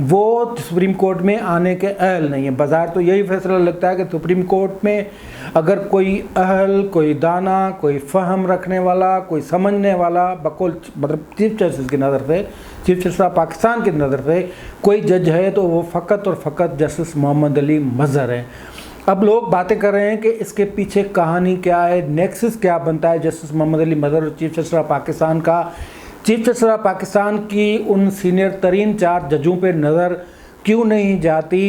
وہ supreme court میں آنے کے اہل نہیں ہیں۔ بظاہر تو یہی فیصلہ لگتا ہے کہ سپریم کورٹ میں اگر کوئی اہل، کوئی دانا، کوئی فہم رکھنے والا، کوئی سمجھنے والا، بقول مطلب چیف جسٹس کی نظر سے، چیف جسٹس آف پاکستان کی نظر سے کوئی جج ہے تو وہ فقط اور فقط جسٹس محمد علی مظہر ہیں۔ اب لوگ باتیں کر رہے ہیں کہ اس کے پیچھے کہانی کیا ہے، نیکسس کیا بنتا ہے جسٹس محمد علی مظہر اور چیف جسٹس آف پاکستان کا۔ چیف جسٹس آف پاکستان کی ان سینئر ترین 4 ججوں پہ نظر کیوں نہیں جاتی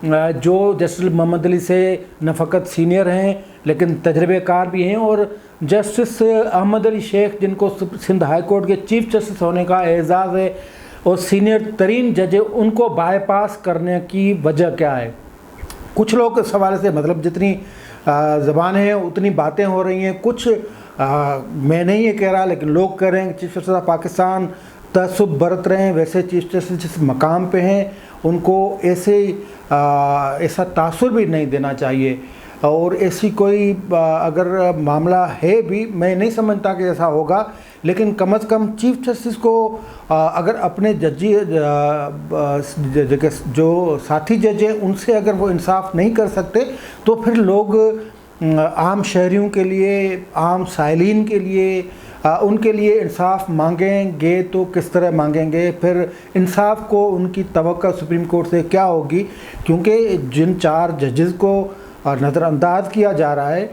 جو جسٹس محمد علی سے نہ فقط سینئر ہیں لیکن تجربے کار بھی ہیں، اور جسٹس احمد علی شیخ جن کو سندھ ہائی کورٹ کے چیف جسٹس ہونے کا اعزاز ہے اور سینئر ترین جج، ان کو بائی پاس کرنے کی وجہ کیا ہے؟ کچھ لوگ اس حوالے سے مطلب جتنی زبانیں ہیں اتنی باتیں ہو رہی ہیں، کچھ میں نہیں یہ کہہ رہا لیکن لوگ کہہ رہے ہیں کہ چیف جسٹس آف پاکستان تعصب برت رہے ہیں۔ ویسے چیف جسٹس جس مقام پہ ہیں ان کو ایسا تاثر بھی نہیں دینا چاہیے، اور ایسی کوئی اگر معاملہ ہے بھی میں نہیں سمجھتا کہ ایسا ہوگا، لیکن کم از کم چیف جسٹس کو اگر اپنے ججی جو ساتھی جج ہیں ان سے اگر وہ انصاف نہیں کر سکتے تو پھر لوگ عام شہریوں کے لیے، عام سائلین کے لیے، ان کے لیے انصاف مانگیں گے تو کس طرح مانگیں گے؟ پھر انصاف کو ان کی توقع سپریم کورٹ سے کیا ہوگی؟ کیونکہ جن 4 ججز کو نظر انداز کیا جا رہا ہے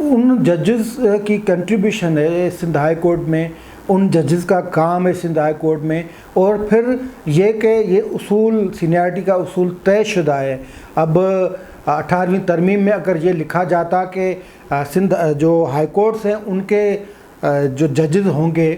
ان ججز کی کنٹریبیوشن ہے سندھ ہائی کورٹ میں، ان ججز کا کام ہے سندھ ہائی کورٹ میں، اور پھر یہ کہ یہ اصول سینیارٹی کا اصول طے شدہ ہے۔ اب 18ویں ترمیم میں اگر یہ لکھا جاتا کہ سندھ جو ہائی کورٹس ہیں ان کے جو ججز ہوں گے،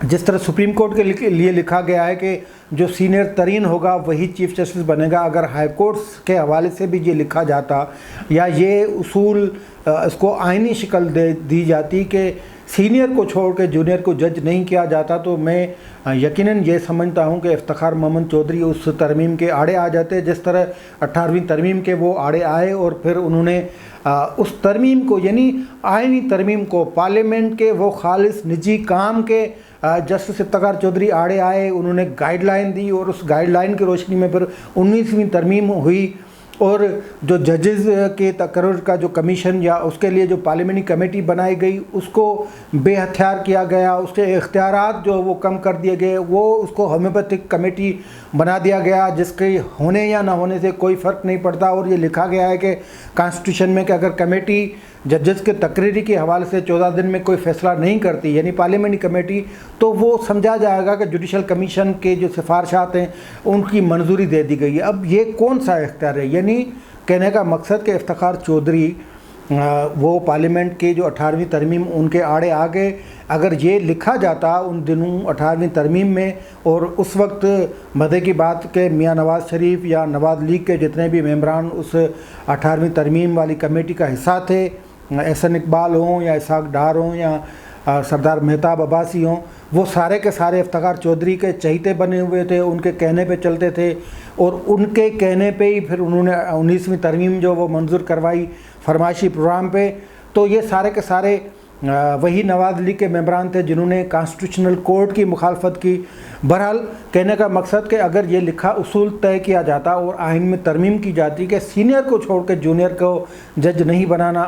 جس طرح سپریم کورٹ کے لیے لکھا گیا ہے کہ جو سینئر ترین ہوگا وہی چیف جسٹس بنے گا، اگر ہائی کورٹس کے حوالے سے بھی یہ لکھا جاتا یا یہ اصول اس کو آئینی شکل دی جاتی کہ سینئر کو چھوڑ کے جونیئر کو جج نہیں کیا جاتا، تو میں یقیناً یہ سمجھتا ہوں کہ افتخار محمد چودھری اس ترمیم کے آڑے آ جاتے، جس طرح 18ویں ترمیم کے وہ آڑے آئے، اور پھر انہوں نے اس ترمیم کو یعنی آئینی ترمیم کو پارلیمنٹ کے وہ خالص نجی کام کے جسٹس افتخار چودھری آڑے آئے، انہوں نے گائیڈ لائن دی، اور اس گائیڈ لائن کی روشنی میں پھر 19ویں ترمیم ہوئی، اور جو ججز کے تقرر کا جو کمیشن یا اس کے لیے جو پارلیمنٹری کمیٹی بنائی گئی اس کو بے ہتھیار کیا گیا، اس کے اختیارات جو وہ کم کر دیے گئے، وہ اس کو ہومیوپیتھک کمیٹی بنا دیا گیا جس کے ہونے یا نہ ہونے سے کوئی فرق نہیں پڑتا، اور یہ لکھا گیا ہے کہ کانسٹیٹیوشن میں کہ اگر کمیٹی ججز کے تقرری کے حوالے سے 14 دن میں کوئی فیصلہ نہیں کرتی یعنی پارلیمنٹری کمیٹی، تو وہ سمجھا جائے گا کہ جوڈیشل کمیشن کے جو سفارشات ہیں ان کی منظوری دے دی گئی ہے۔ اب یہ کون سا اختیار ہے؟ یعنی کہنے کا مقصد کہ افتخار چودھری وہ پارلیمنٹ کے جو 18ویں ترمیم ان کے آڑے آ گئے، اگر یہ لکھا جاتا ان دنوں 18ویں ترمیم میں، اور اس وقت مزے کی بات کہ میاں نواز شریف یا نواز لیگ کے جتنے بھی ممبران اس 18ویں ترمیم والی کمیٹی کا حصہ تھے، احسن اقبال ہوں یا اسحاق ڈار ہوں یا سردار مہتاب عباسی ہوں، وہ سارے کے سارے افتخار چودھری کے چہیتے بنے ہوئے تھے، ان کے کہنے پہ چلتے تھے، اور ان کے کہنے پہ ہی پھر انہوں نے 19ویں ترمیم جو وہ منظور کروائی فرمائشی پروگرام پہ۔ تو یہ سارے کے سارے وہی نواز لیگ کے ممبران تھے جنہوں نے کانسٹیٹیوشنل کورٹ کی مخالفت کی۔ بہرحال کہنے کا مقصد کہ اگر یہ لکھا اصول طے کیا جاتا اور آئین میں ترمیم کی جاتی کہ سینئر کو چھوڑ کے جونیئر کو جج نہیں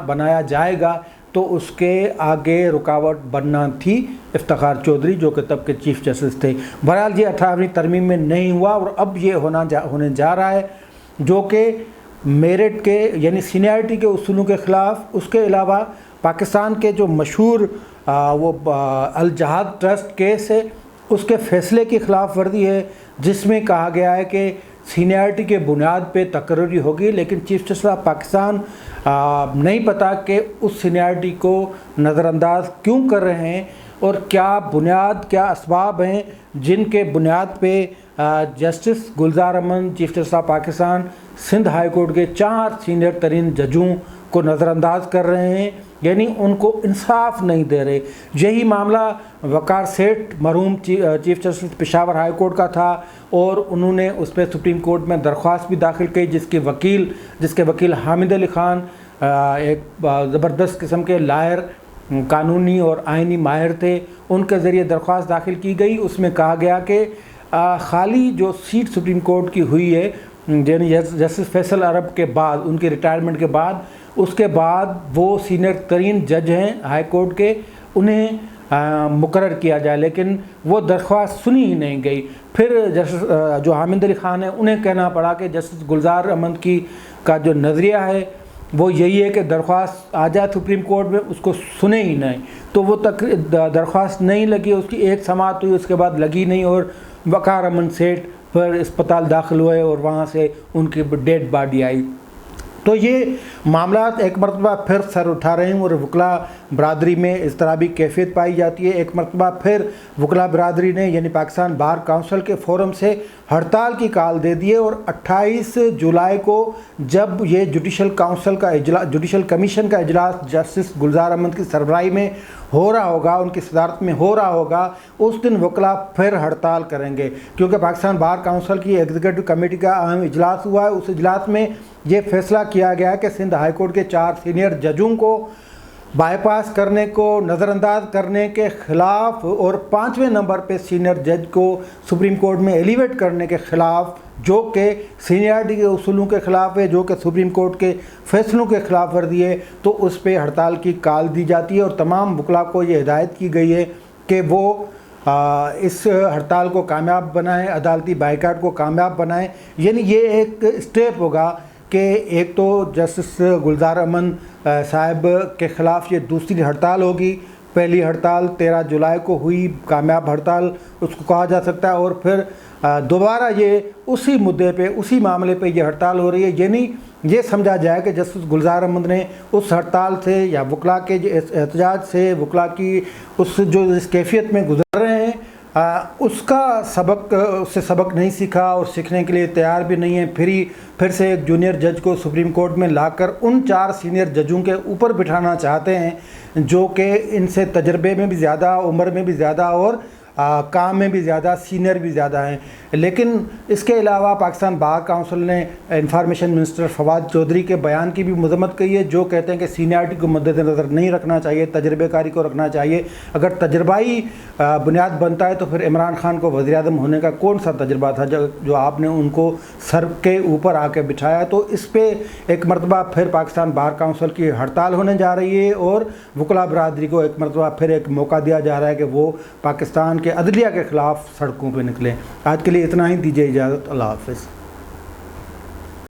بنایا جائے گا، تو اس کے آگے رکاوٹ بننا تھی افتخار چودھری جو کہ تب کے چیف جسٹس تھے۔ بہرحال یہ 18ویں ترمیم میں نہیں ہوا، اور اب یہ ہونے جا رہا ہے جو کہ میرٹ کے یعنی سینیارٹی کے اصولوں کے خلاف، اس کے علاوہ پاکستان کے جو مشہور وہ الجہاد ٹرسٹ کیس ہے اس کے فیصلے کی خلاف ورزی ہے، جس میں کہا گیا ہے کہ سینیارٹی کے بنیاد پہ تقرری ہوگی، لیکن چیف جسٹس آف پاکستان نہیں پتا کہ اس سینیارٹی کو نظر انداز کیوں کر رہے ہیں، اور کیا بنیاد، کیا اسباب ہیں جن کے بنیاد پہ justice Gulzar Ahmed chief justice of Pakistan Sindh high court کے 4 سینئر ترین ججوں کو نظر انداز کر رہے ہیں، یعنی ان کو انصاف نہیں دے رہے۔ یہی معاملہ وقار سیٹھ مرحوم chief justice Peshawar high court کا تھا، اور انہوں نے اس پہ سپریم کورٹ میں درخواست بھی داخل کی، جس کے وکیل حامد علی خان ایک زبردست قسم کے لائر، قانونی اور آئینی ماہر تھے، ان کے ذریعے درخواست داخل کی گئی۔ اس میں کہا گیا کہ خالی جو سیٹ سپریم کورٹ کی ہوئی ہے یعنی جسٹس فیصل عرب کے بعد ان کے ریٹائرمنٹ کے بعد، اس کے بعد وہ سینئر ترین جج ہیں ہائی کورٹ کے، انہیں مقرر کیا جائے، لیکن وہ درخواست سنی ہی نہیں گئی۔ پھر جسٹس جو حامد علی خان ہیں انہیں کہنا پڑا کہ جسٹس گلزار احمد کا جو نظریہ ہے وہ یہی ہے کہ درخواست آ جائے سپریم کورٹ میں، اس کو سنے ہی نہیں، تو وہ درخواست نہیں لگی، اس کی ایک سماعت ہوئی، اس کے بعد لگی نہیں، اور وقار امن سیٹھ پھر اسپتال داخل ہوئے اور وہاں سے ان کی ڈیڈ باڈی آئی۔ تو یہ معاملات ایک مرتبہ پھر سر اٹھا رہے ہیں اور وکلاء برادری میں اضطرابی کیفیت پائی جاتی ہے۔ ایک مرتبہ پھر وکلاء برادری نے یعنی پاکستان بار کونسل کے فورم سے ہڑتال کی کال دے دی ہے، اور 28 جولائی کو جب یہ جوڈیشل کمیشن کا اجلاس جسٹس گلزار احمد کی سربراہی میں ہو رہا ہوگا، ان کی صدارت میں ہو رہا ہوگا، اس دن وکلاء پھر ہڑتال کریں گے، کیونکہ پاکستان بار کونسل کی ایگزیکٹو کمیٹی کا اہم اجلاس ہوا ہے۔ اس اجلاس میں یہ فیصلہ کیا گیا کہ سندھ ہائی کورٹ کے 4 سینئر ججوں کو بائی پاس کرنے کو نظر انداز کرنے کے خلاف اور 5ویں نمبر پہ سینئر جج کو سپریم کورٹ میں ایلیویٹ کرنے کے خلاف، جو کہ سینئرٹی کے اصولوں کے خلاف ہے، جو کہ سپریم کورٹ کے فیصلوں کے خلاف ورزی ہے، تو اس پہ ہڑتال کی کال دی جاتی ہے، اور تمام وکلاء کو یہ ہدایت کی گئی ہے کہ وہ اس ہڑتال کو کامیاب بنائیں، عدالتی بائیکاٹ کو کامیاب بنائیں۔ یعنی یہ ایک اسٹیپ ہوگا کہ ایک تو جسٹس گلزار احمد صاحب کے خلاف یہ دوسری ہڑتال ہوگی، پہلی ہڑتال 13 جولائی کو ہوئی، کامیاب ہڑتال اس کو کہا جا سکتا ہے، اور پھر دوبارہ یہ اسی مدعے پہ اسی معاملے پہ یہ ہڑتال ہو رہی ہے۔ یعنی یہ سمجھا جائے کہ جسٹس گلزار احمد نے اس ہڑتال سے یا وکلاء کے احتجاج سے، وکلاء کی اس کیفیت میں گزر رہے ہیں، اس سے سبق نہیں سیکھا اور سیکھنے کے لیے تیار بھی نہیں ہے۔ پھر سے ایک جونیئر جج کو سپریم کورٹ میں لا کر ان 4 سینئر ججوں کے اوپر بٹھانا چاہتے ہیں، جو کہ ان سے تجربے میں بھی زیادہ، عمر میں بھی زیادہ اور کام میں بھی زیادہ، سینئر بھی زیادہ ہیں۔ لیکن اس کے علاوہ پاکستان بار کونسل نے انفارمیشن منسٹر فواد چودھری کے بیان کی بھی مذمت کی ہے، جو کہتے ہیں کہ سینئرٹی کو مد نظر نہیں رکھنا چاہیے، تجربے کاری کو رکھنا چاہیے۔ اگر تجربائی بنیاد بنتا ہے تو پھر عمران خان کو وزیر اعظم ہونے کا کون سا تجربہ تھا جو آپ نے ان کو سر کے اوپر آ کے بٹھایا؟ تو اس پہ ایک مرتبہ پھر پاکستان بار کونسل کی ہڑتال ہونے جا رہی ہے، اور وکلاء برادری کو ایک مرتبہ پھر ایک موقع دیا جا رہا ہے کہ وہ پاکستان کے عدلیہ کے خلاف سڑکوں پہ نکلیں۔ آج کے لیے اتنا ہی، دیجیے اجازت، اللہ حافظ۔